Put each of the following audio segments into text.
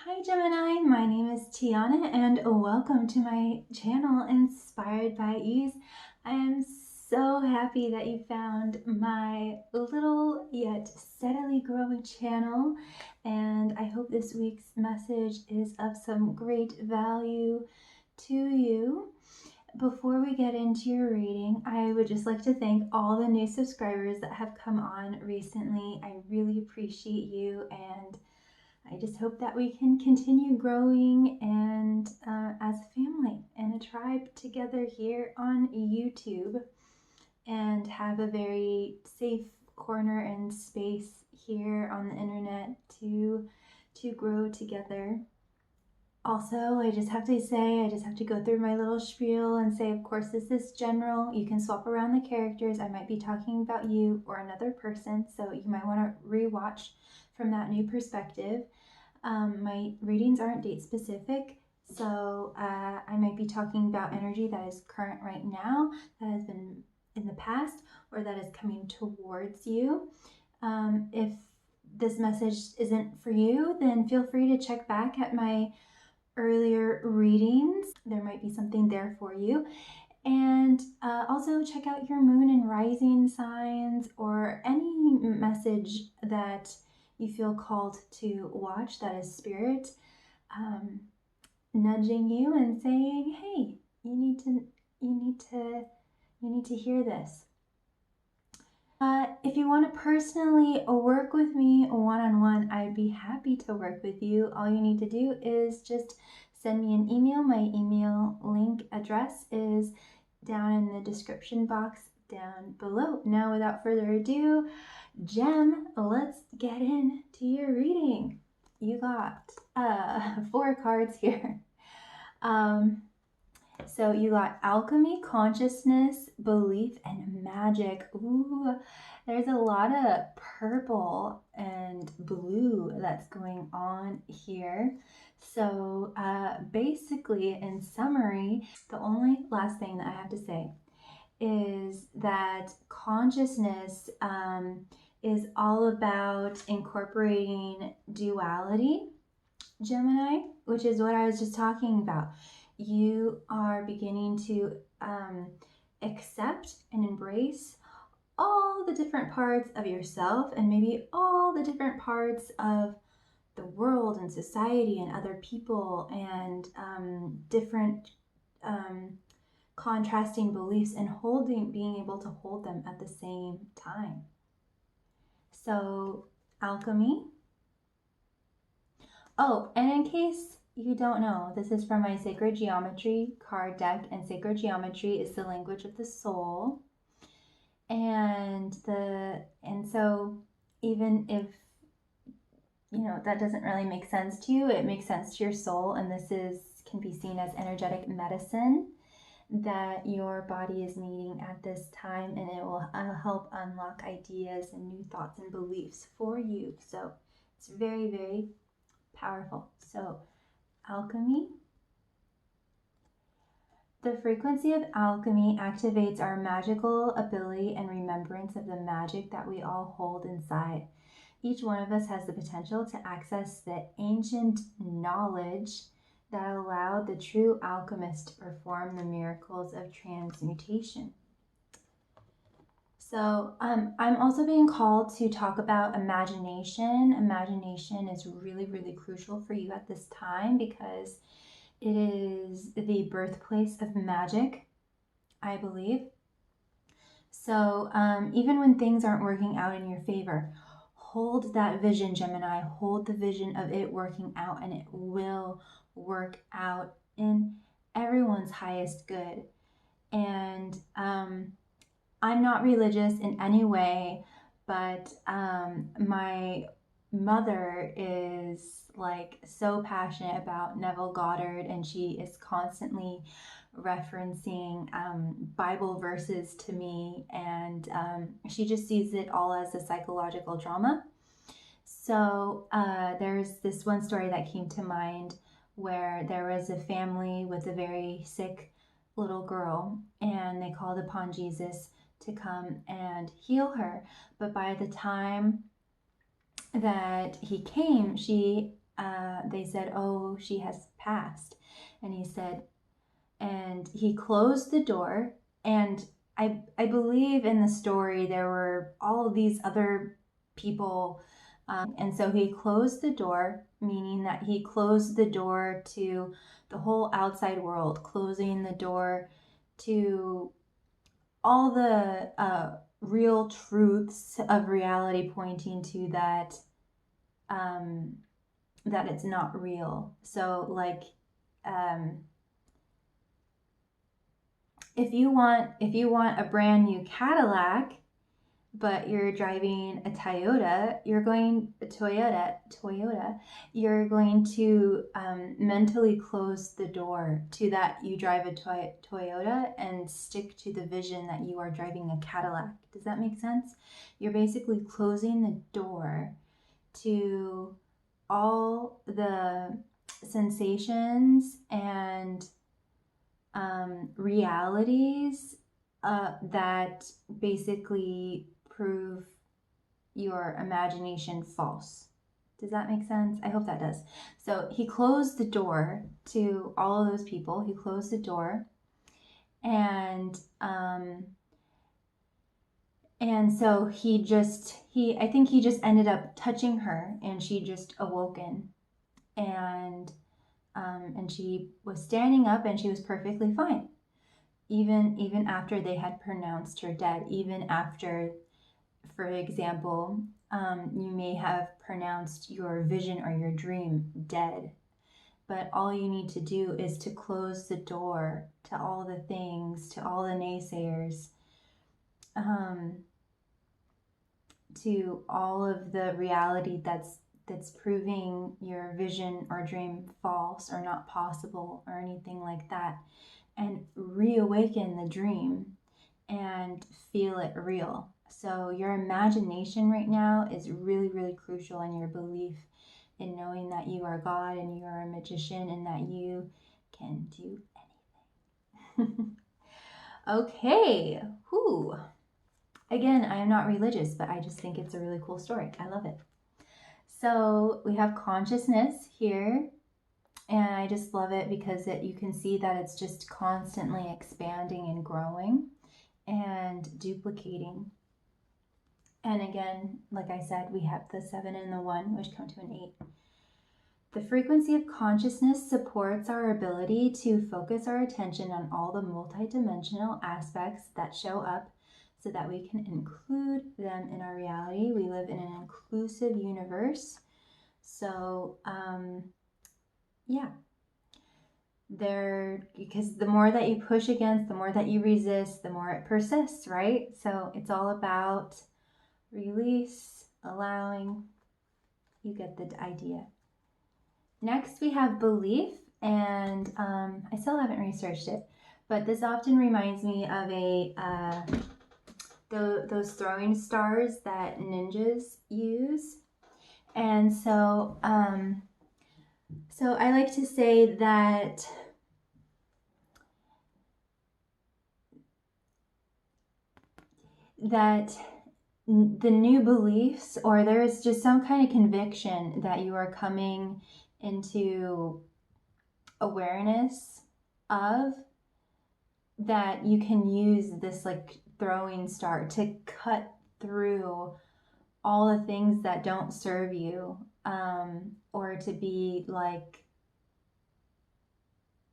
Hi Gemini, my name is Tiana and welcome to my channel Inspired by Ease. I am so happy that you found my little yet steadily growing channel, and I hope this week's message is of some great value to you. Before we get into your reading, I would just like to thank all the new subscribers that have come on recently. I really appreciate you, and I just hope that we can continue growing and as a family and a tribe together here on YouTube, and have a very safe corner and space here on the internet to grow together. Also, I just have to go through my little spiel and say, of course, this is general. You can swap around the characters. I might be talking about you or another person, so you might want to rewatch from that new perspective. My readings aren't date specific, so I might be talking about energy that is current right now, that has been in the past, or that is coming towards you. If this message isn't for you, then feel free to check back at my earlier readings. There might be something there for you. And also check out your moon and rising signs, or any message that you feel called to watch that is spirit nudging you and saying, hey, you need to hear this. If you want to personally work with me one-on-one, I'd be happy to work with you. All you need to do is just send me an email. My email link address is down in the description box down below. Now, without further ado, Gem, let's get into your reading. You got 4 cards here. So you got alchemy, consciousness, belief, and magic. Ooh, there's a lot of purple and blue that's going on here. So basically, in summary, the only last thing that I have to say is that consciousness is all about incorporating duality, Gemini, which is what I was just talking about. You are beginning to accept and embrace all the different parts of yourself, and maybe all the different parts of the world and society and other people, and different contrasting beliefs, and being able to hold them at the same time. So, alchemy. Oh, and in case you don't know, this is from my Sacred Geometry card deck, and Sacred Geometry is the language of the soul. And so even if that doesn't really make sense to you, it makes sense to your soul, and this can be seen as energetic medicine that your body is needing at this time, and it will help unlock ideas and new thoughts and beliefs for you. So it's very, very powerful. So alchemy. The frequency of alchemy activates our magical ability and remembrance of the magic that we all hold inside. Each one of us has the potential to access the ancient knowledge that allowed the true alchemist to perform the miracles of transmutation. So I'm also being called to talk about imagination. Imagination is really, really crucial for you at this time, because it is the birthplace of magic, I believe. So even when things aren't working out in your favor, hold that vision, Gemini. Hold the vision of it working out, and it will work out in everyone's highest good. And I'm not religious in any way, but my mother is like so passionate about Neville Goddard, and she is constantly referencing Bible verses to me, and she just sees it all as a psychological drama. So there's this one story that came to mind where there was a family with a very sick little girl, and they called upon Jesus to come and heal her. But by the time that he came, she they said, oh, she has passed. And he said, and he closed the door. And I believe in the story there were all of these other people. And so he closed the door, meaning that he closed the door to the whole outside world, closing the door to all the real truths of reality, pointing to that that it's not real. So like if you want a brand new Cadillac, but you're driving a Toyota, you're going to mentally close the door to that you drive a Toyota and stick to the vision that you are driving a Cadillac. Does that make sense? You're basically closing the door to all the sensations and realities that basically prove your imagination false. Does that make sense? I hope that does. So he closed the door to all of those people. He closed the door, and so I think he just ended up touching her, and she just awoken, and she was standing up, and she was perfectly fine. Even after they had pronounced her dead, even after, for example, you may have pronounced your vision or your dream dead, but all you need to do is to close the door to all the things, to all the naysayers, to all of the reality that's proving your vision or dream false or not possible or anything like that, and reawaken the dream and feel it real. So your imagination right now is really, really crucial in your belief in knowing that you are God and you are a magician and that you can do anything. Okay. Whew. Again, I am not religious, but I just think it's a really cool story. I love it. So we have consciousness here, and I just love it because you can see that it's just constantly expanding and growing and duplicating. And again, like I said, we have the 7 and the 1, which come to an 8. The frequency of consciousness supports our ability to focus our attention on all the multidimensional aspects that show up so that we can include them in our reality. We live in an inclusive universe. So, yeah. Because the more that you push against, the more that you resist, the more it persists, right? So it's all about release, allowing. You get the idea. Next, we have belief, and I still haven't researched it, but this often reminds me of those throwing stars that ninjas use. And so I like to say that the new beliefs, or there's just some kind of conviction that you are coming into awareness of, that you can use this like throwing star to cut through all the things that don't serve you, or to be like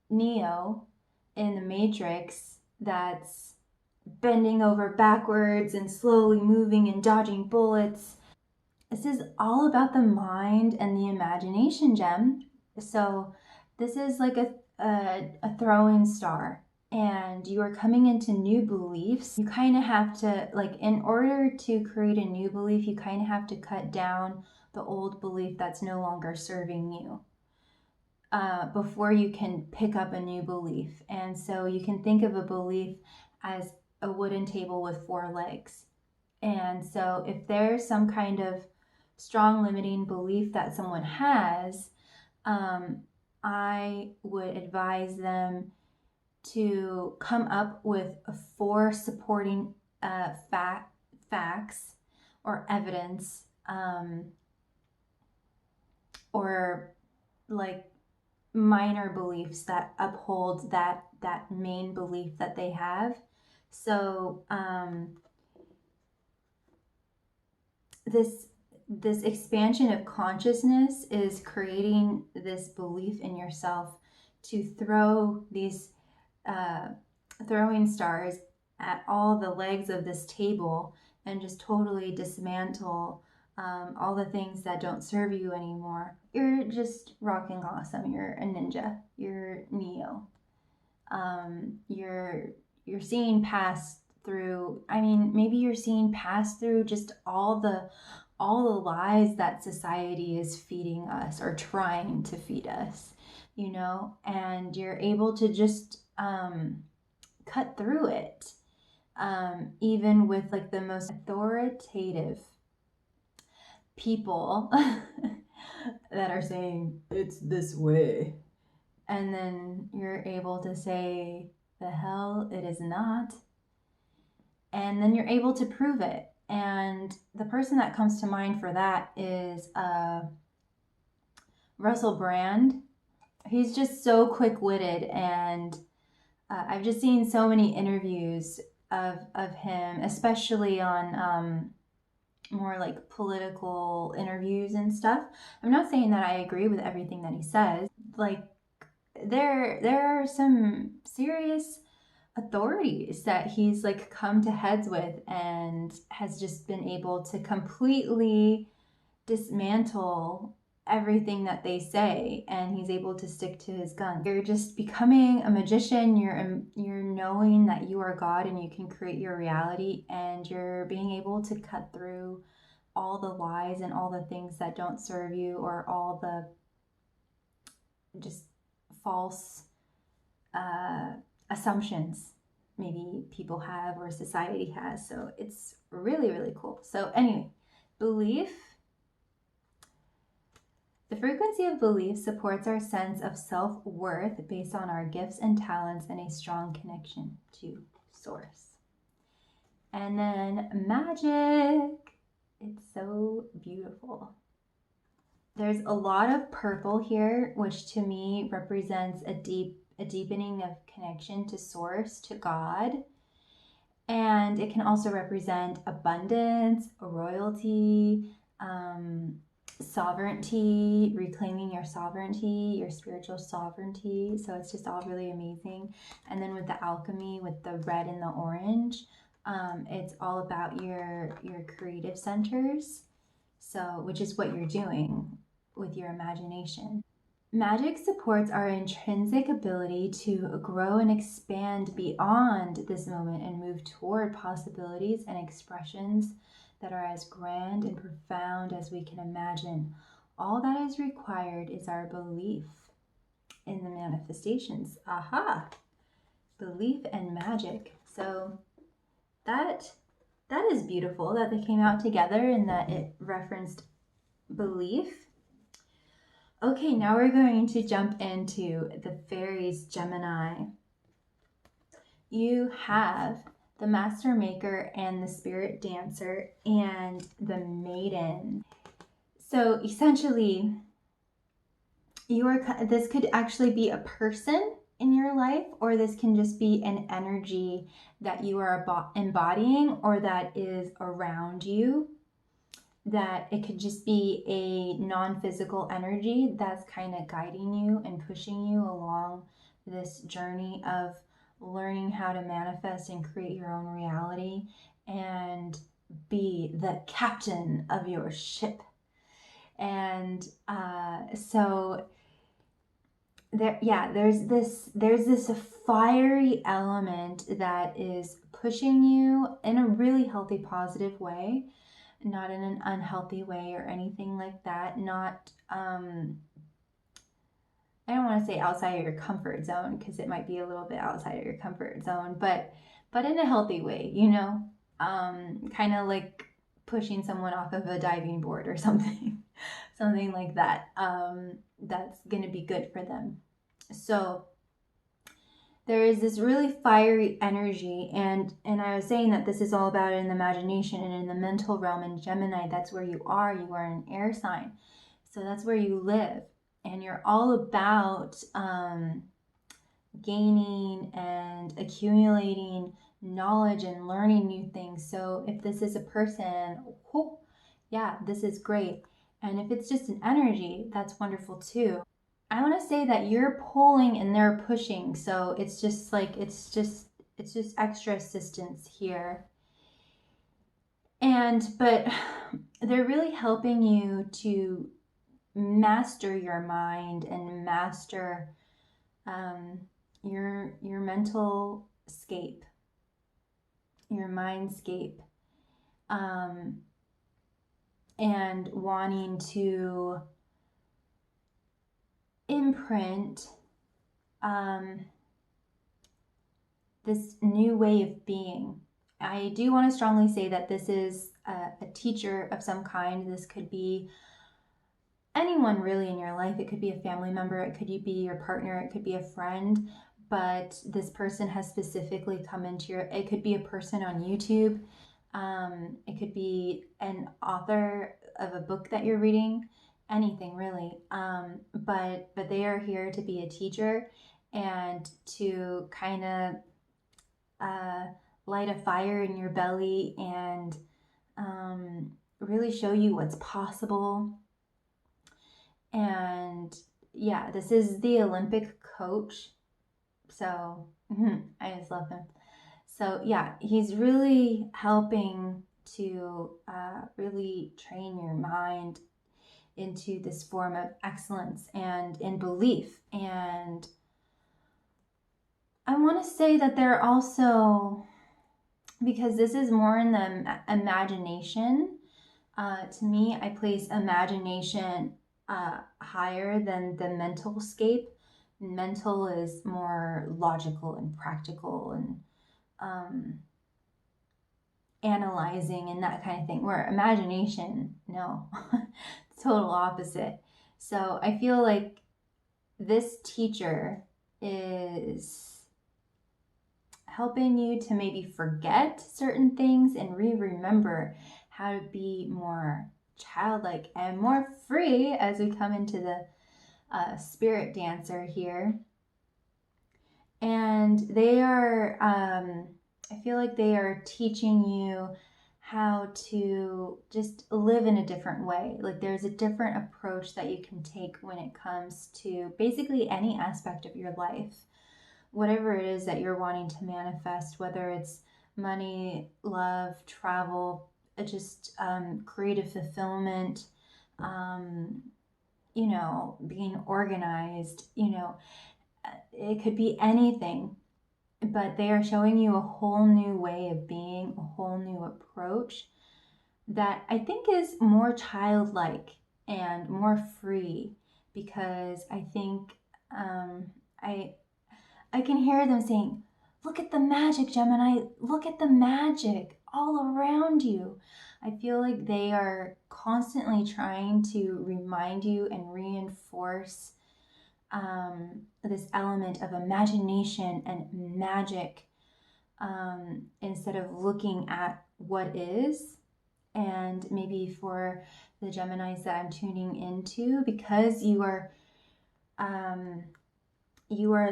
Neo in the Matrix, that's bending over backwards and slowly moving and dodging bullets. This is all about the mind and the imagination, Gem. So this is like a throwing star, and you are coming into new beliefs. You kind of have to, like, in order to create a new belief, you kind of have to cut down the old belief that's no longer serving you, before you can pick up a new belief. And so you can think of a belief as a wooden table with 4 legs. And so if there's some kind of strong limiting belief that someone has, I would advise them to come up with 4 supporting facts or evidence or like minor beliefs that uphold that main belief that they have. So this expansion of consciousness is creating this belief in yourself to throw these throwing stars at all the legs of this table and just totally dismantle all the things that don't serve you anymore. You're just rocking awesome. You're a ninja. You're Neo. You're seeing past through. I mean, maybe you're seeing past through just all the lies that society is feeding us or trying to feed us, you know, and you're able to just cut through it, even with like the most authoritative people that are saying it's this way, and then you're able to say the hell it is not, and then you're able to prove it. And the person that comes to mind for that is Russell Brand. He's just so quick-witted, and I've just seen so many interviews of him, especially on more like political interviews and stuff. I'm not saying that I agree with everything that he says. Like there are some serious authorities that he's like come to heads with and has just been able to completely dismantle everything that they say, and he's able to stick to his guns. You're just becoming a magician. You're knowing that you are God and you can create your reality, and you're being able to cut through all the lies and all the things that don't serve you, or all the just false assumptions maybe people have or society has. So it's really, really cool. So anyway, belief. The frequency of belief supports our sense of self-worth based on our gifts and talents and a strong connection to source. And then magic. It's so beautiful. There's a lot of purple here, which to me represents a deepening of connection to source, to God. And it can also represent abundance, royalty, sovereignty, reclaiming your sovereignty, your spiritual sovereignty. So it's just all really amazing. And then with the alchemy, with the red and the orange, it's all about your creative centers. So, which is what you're doing with your imagination. Magic supports our intrinsic ability to grow and expand beyond this moment and move toward possibilities and expressions that are as grand and profound as we can imagine. All that is required is our belief in the manifestations. Aha! Belief and magic. So that is beautiful that they came out together and that it referenced belief. Okay, now we're going to jump into the fairies, Gemini. You have the master maker and the spirit dancer and the maiden. So essentially, this could actually be a person in your life, or this can just be an energy that you are embodying or that is around you. That it could just be a non-physical energy that's kind of guiding you and pushing you along this journey of learning how to manifest and create your own reality and be the captain of your ship. And so there's this fiery element that is pushing you in a really healthy, positive way. Not in an unhealthy way or anything like that. Not, I don't want to say outside of your comfort zone, because it might be a little bit outside of your comfort zone, but in a healthy way, you know, kind of like pushing someone off of a diving board or something, something like that. That's going to be good for them. So there is this really fiery energy, and I was saying that this is all about in the imagination and in the mental realm. In Gemini, that's where you are an air sign. So that's where you live. And you're all about gaining and accumulating knowledge and learning new things. So if this is a person, oh, yeah, this is great. And if it's just an energy, that's wonderful too. I want to say that you're pulling and they're pushing. So it's just like, it's just extra assistance here. But they're really helping you to master your mind and master your mental scape, your mindscape, and wanting to imprint this new way of being. I do want to strongly say that this is a teacher of some kind. This could be anyone really in your life. It could be a family member, it could be your partner, it could be a friend, but this person has specifically come into your, it could be a person on YouTube, it could be an author of a book that you're reading, anything really, but they are here to be a teacher and to kind of light a fire in your belly and really show you what's possible. And yeah, this is the Olympic coach. So I just love him. So yeah, he's really helping to really train your mind into this form of excellence and in belief. And I want to say that they're also, because this is more in the imagination, to me, I place imagination higher than the mental scape. Mental is more logical and practical and analyzing and that kind of thing, where imagination, no, total opposite. So I feel like this teacher is helping you to maybe forget certain things and remember how to be more childlike and more free as we come into the spirit dancer here. And they are, I feel like they are teaching you how to just live in a different way. Like there's a different approach that you can take when it comes to basically any aspect of your life. Whatever it is that you're wanting to manifest, whether it's money, love, travel, just creative fulfillment, being organized, it could be anything, but they are showing you a whole new way of being, a whole new approach that I think is more childlike and more free, because I think I can hear them saying, look at the magic, Gemini, look at the magic all around you. I feel like they are constantly trying to remind you and reinforce this element of imagination and magic instead of looking at what is. And maybe for the Geminis that I'm tuning into, because you are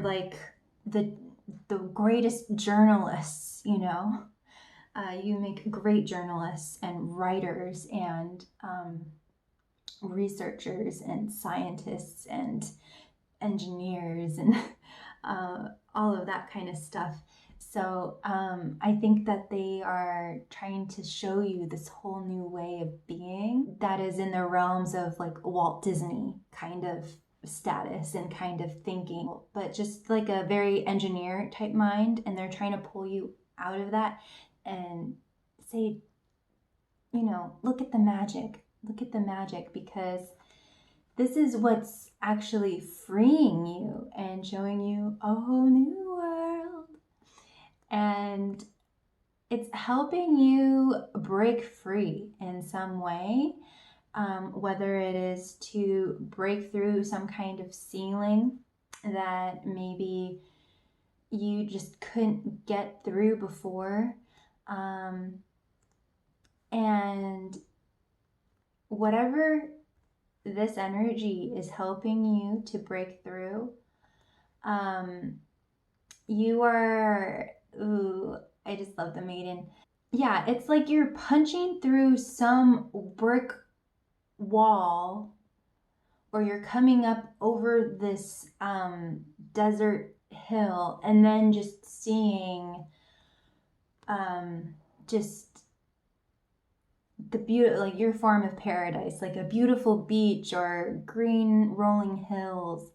like the greatest journalists, you make great journalists and writers and researchers and scientists and engineers and all of that kind of stuff. So I think that they are trying to show you this whole new way of being that is in the realms of like Walt Disney kind of status and kind of thinking, but just like a very engineer type mind. And they're trying to pull you out of that and say, look at the magic, because this is what's actually freeing you and showing you a whole new world. And it's helping you break free in some way, whether it is to break through some kind of ceiling that maybe you just couldn't get through before. And whatever this energy is helping you to break through. You are, ooh, I just love the maiden. Yeah, it's like you're punching through some brick wall, or you're coming up over this desert hill, and then just seeing just the beauty, like your form of paradise, like a beautiful beach or green rolling hills.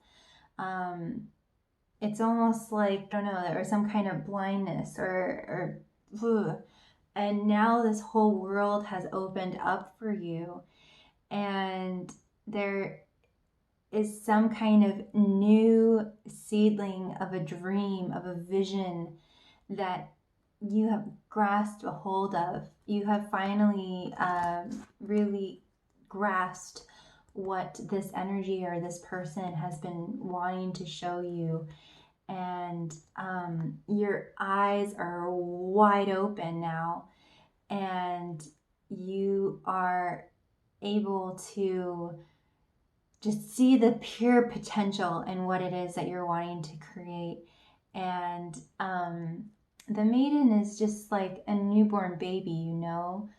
It's almost like, I don't know, or some kind of blindness, or ugh. And now this whole world has opened up for you, and there is some kind of new seedling of a dream, of a vision that you have grasped a hold of. You have finally really grasped what this energy or this person has been wanting to show you. And your eyes are wide open now, and you are able to just see the pure potential in what it is that you're wanting to create. And the maiden is just like a newborn baby, you know,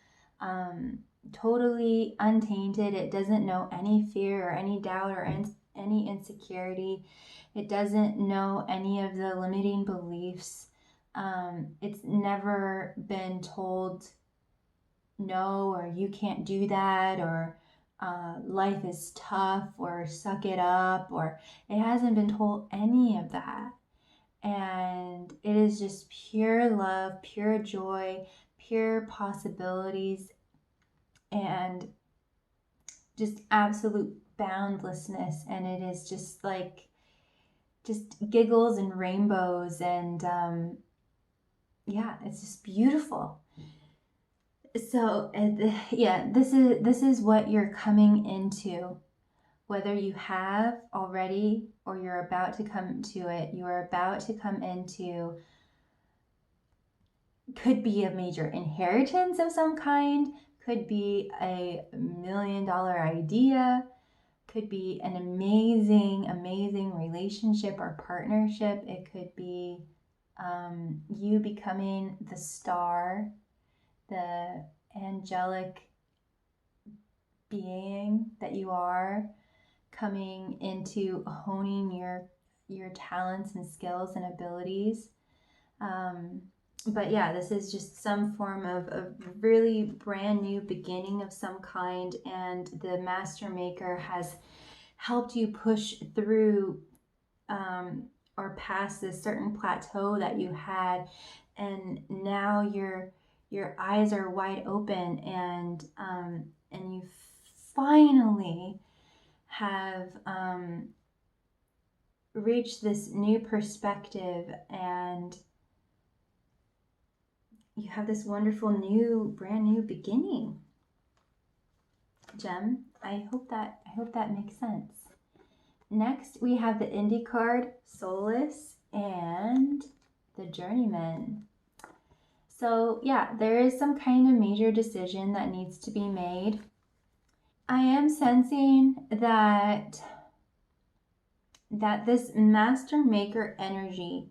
totally untainted. It doesn't know any fear or any doubt or any insecurity. It doesn't know any of the limiting beliefs. It's never been told no, or you can't do that, or life is tough, or suck it up, or it hasn't been told any of that. And it is just pure love, pure joy, pure possibilities, and just absolute boundlessness. And it is just like, just giggles and rainbows, and yeah, it's just beautiful. So yeah, this is what you're coming into. Whether you have already or you're about to come to it, you are about to come into, could be a major inheritance of some kind, could be $1 million idea, could be an amazing relationship or partnership. It could be you becoming the star, the angelic being that you are, coming into honing your talents and skills and abilities. But yeah, this is just some form of a really brand new beginning of some kind, and the master maker has helped you push through or past this certain plateau that you had, and now your eyes are wide open, and you finally have reached this new perspective, and you have this wonderful new, brand new beginning. Gem, I hope that makes sense. Next, we have the Indie card, Soulless, and the Journeyman. So yeah, there is some kind of major decision that needs to be made. I am sensing that this master maker energy,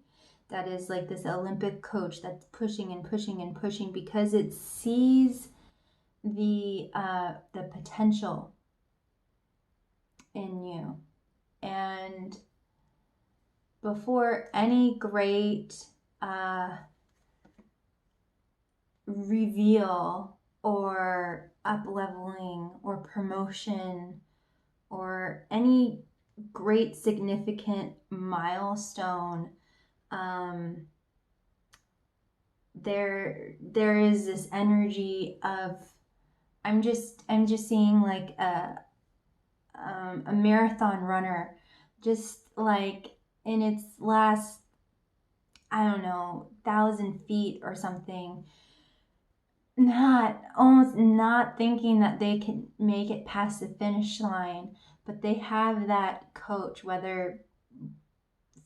that is like this Olympic coach that's pushing and pushing and pushing because it sees the potential in you. And before any great reveal or up leveling or promotion or any great significant milestone, there is this energy of, I'm just seeing like a marathon runner, just like in its last, I don't know, 1,000 feet or something, almost not thinking that they can make it past the finish line, but they have that coach, whether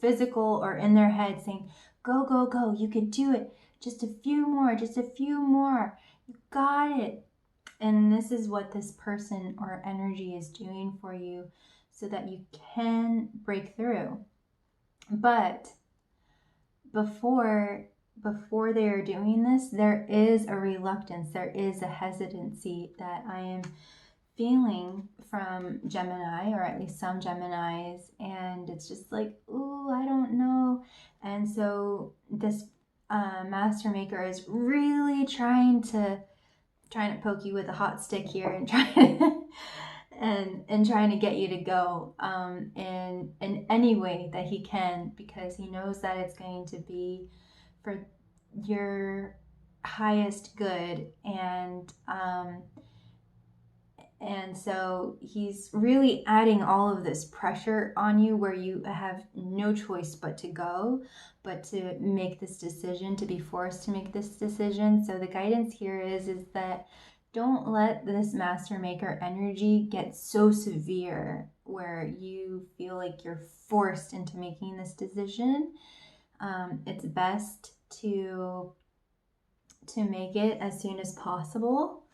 physical or in their head, saying, go, go, go, you can do it, just a few more, you got it. And this is what this person or energy is doing for you so that you can break through. But before they are doing this, there is a reluctance, there is a hesitancy that I am feeling from Gemini, or at least some Geminis, and it's just like, ooh, I don't know. And so this master maker is really trying to poke you with a hot stick here and trying and trying to get you to go in any way that he can, because he knows that it's going to be for your highest good. And so he's really adding all of this pressure on you where you have no choice but to go, but to make this decision, to be forced to make this decision. So the guidance here is that don't let this master maker energy get so severe where you feel like you're forced into making this decision. It's best to make it as soon as possible.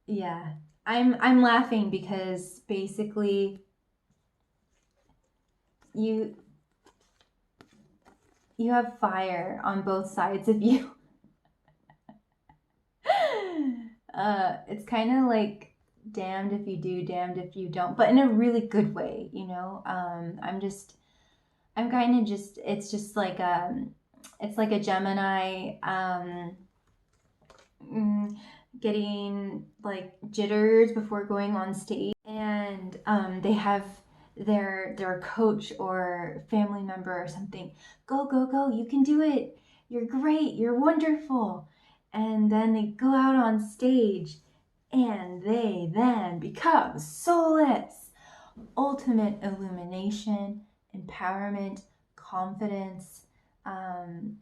Yeah, I'm laughing because basically you have fire on both sides of you. It's kind of like damned if you do, damned if you don't, but in a really good way, you know. It's just like it's like a Gemini getting like jitters before going on stage, and they have their coach or family member or something, go go go, you can do it, you're great, you're wonderful. And then they go out on stage and they then become soulless. Ultimate illumination, empowerment, confidence,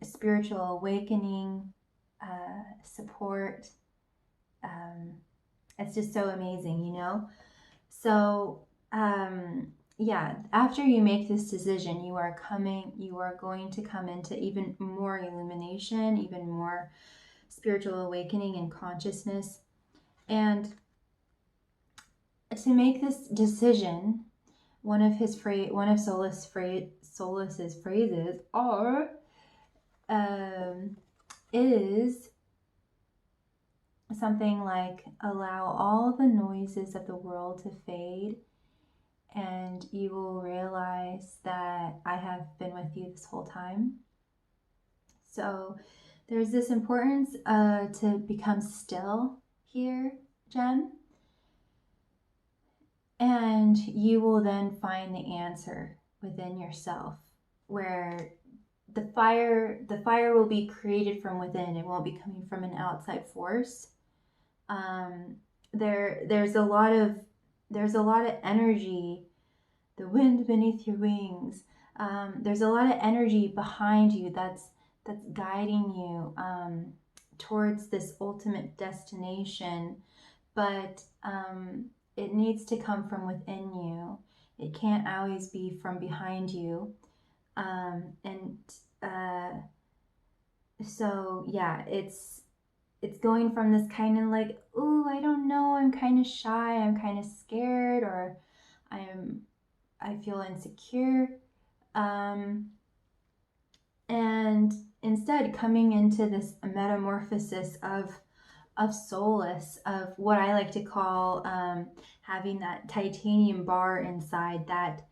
spiritual awakening, support. It's just so amazing, you know? So, yeah, after you make this decision, you are going to come into even more illumination, even more spiritual awakening and consciousness. And to make this decision, one of Solas's phrases is something like, allow all the noises of the world to fade, and you will realize that I have been with you this whole time. So there's this importance to become still here, Gem, and you will then find the answer within yourself, where the fire will be created from within. It won't be coming from an outside force. There's a lot of energy, the wind beneath your wings. There's a lot of energy behind you that's guiding you towards this ultimate destination, but it needs to come from within you. It can't always be from behind you. So yeah, it's going from this kind of like, ooh, I don't know, I'm kind of shy, I'm kind of scared, or I feel insecure, and instead coming into this metamorphosis of soulless, of what I like to call having that titanium bar inside, that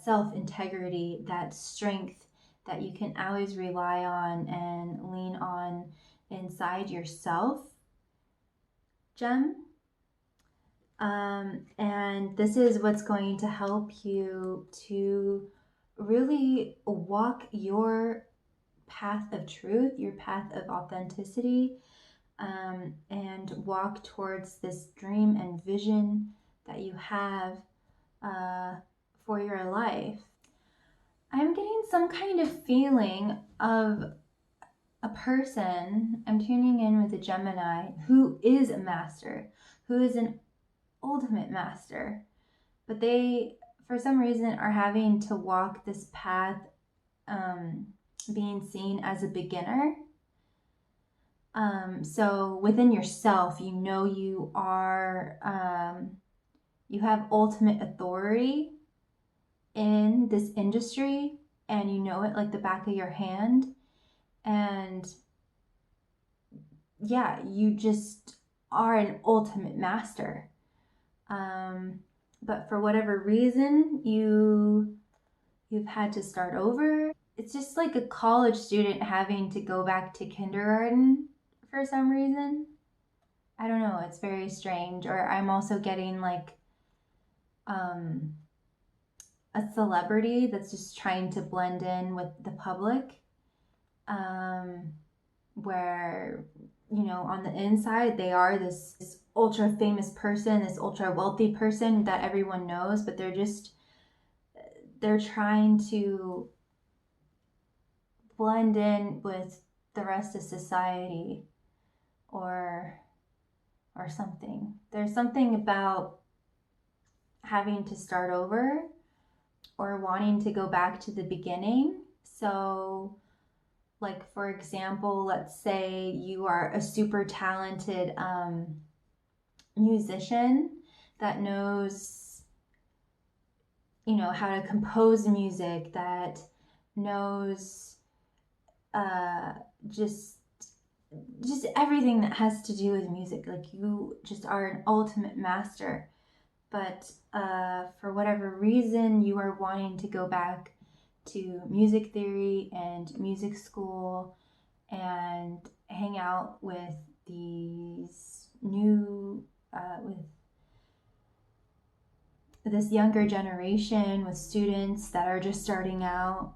self-integrity, that strength that you can always rely on and lean on inside yourself, Gem. And this is what's going to help you to really walk your path of truth, your path of authenticity, and walk towards this dream and vision that you have for your life. I'm getting some kind of feeling of a person. I'm tuning in with a Gemini who is a master, who is an ultimate master, but they, for some reason, are having to walk this path being seen as a beginner. So within yourself, you know you are, you have ultimate authority in this industry, and you know it like the back of your hand. And yeah, you just are an ultimate master. But for whatever reason, you've had to start over. It's just like a college student having to go back to kindergarten for some reason. I don't know, it's very strange. Or I'm also getting like um, a celebrity that's just trying to blend in with the public, um, where, you know, on the inside, they are this ultra famous person, this ultra wealthy person that everyone knows, but they're trying to blend in with the rest of society, or something. There's something about having to start over or wanting to go back to the beginning. So, like, for example, let's say you are a super talented musician that knows, you know, how to compose music, that knows uh, just everything that has to do with music. Like, you just are an ultimate master. But for whatever reason, you are wanting to go back to music theory and music school and hang out with these new, with this younger generation, with students that are just starting out,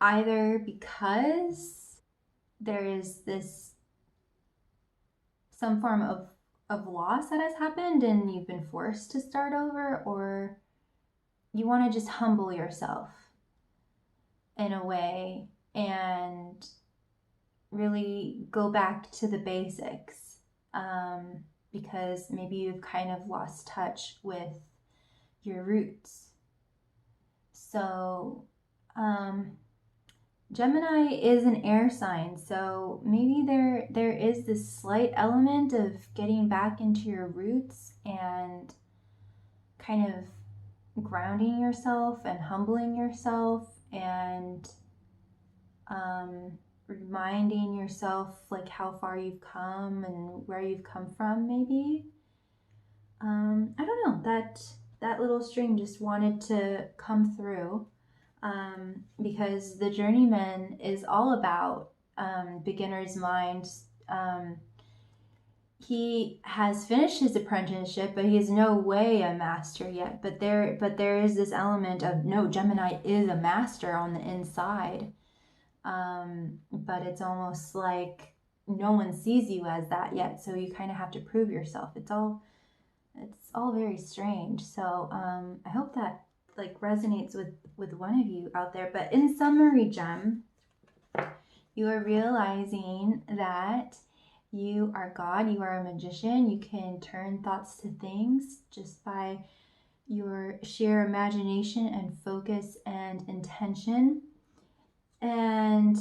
either because there is this some form of loss that has happened and you've been forced to start over, or you want to just humble yourself in a way and really go back to the basics, because maybe you've kind of lost touch with your roots. So, Gemini is an air sign, so maybe there is this slight element of getting back into your roots and kind of grounding yourself and humbling yourself, and reminding yourself like how far you've come and where you've come from. Maybe I don't know, that little string just wanted to come through, because the journeyman is all about beginner's mind. He has finished his apprenticeship, but he is no way a master yet. But there is this element of, no, Gemini is a master on the inside. But it's almost like no one sees you as that yet, so you kind of have to prove yourself. It's all very strange. So I hope that like resonates with one of you out there. But in summary, Gem, you are realizing that you are God, you are a magician. You can turn thoughts to things just by your sheer imagination and focus and intention. And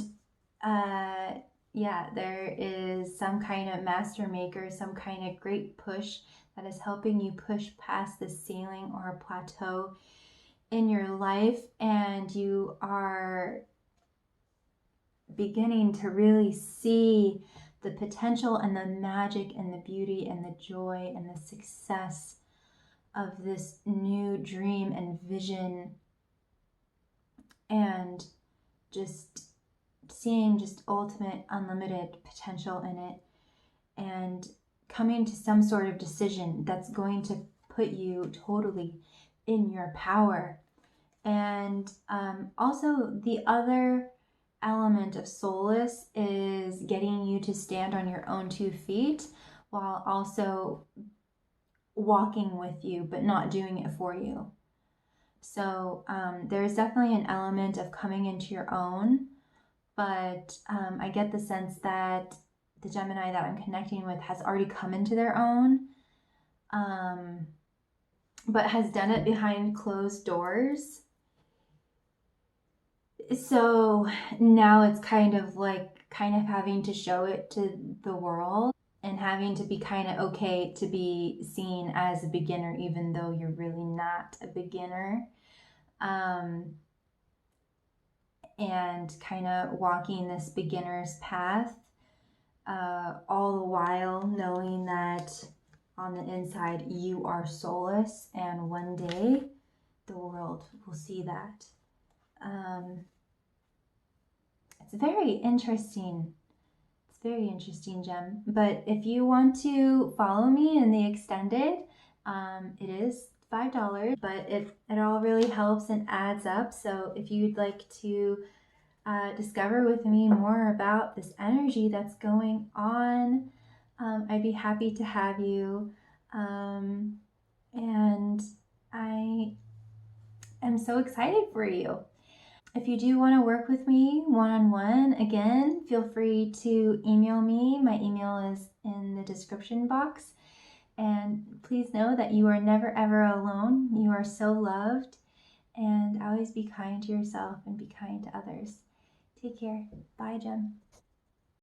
yeah, there is some kind of master maker, some kind of great push that is helping you push past the ceiling or a plateau in your life, and you are beginning to really see the potential and the magic and the beauty and the joy and the success of this new dream and vision, and just seeing just ultimate unlimited potential in it, and coming to some sort of decision that's going to put you totally in your power. And also, the other element of solace is getting you to stand on your own 2 feet while also walking with you, but not doing it for you. So there's definitely an element of coming into your own, but I get the sense that the Gemini that I'm connecting with has already come into their own, but has done it behind closed doors. So now it's kind of like kind of having to show it to the world and having to be kind of okay to be seen as a beginner, even though you're really not a beginner. And kind of walking this beginner's path, all the while knowing that on the inside you are soulless, and one day the world will see that. It's very interesting. It's very interesting, Gem. But if you want to follow me in the extended, it is $5, but it all really helps and adds up. So if you'd like to discover with me more about this energy that's going on, I'd be happy to have you. And I am so excited for you. If you do want to work with me one-on-one, again, feel free to email me. My email is in the description box. And please know that you are never ever alone. You are so loved. And always be kind to yourself and be kind to others. Take care. Bye, Jem.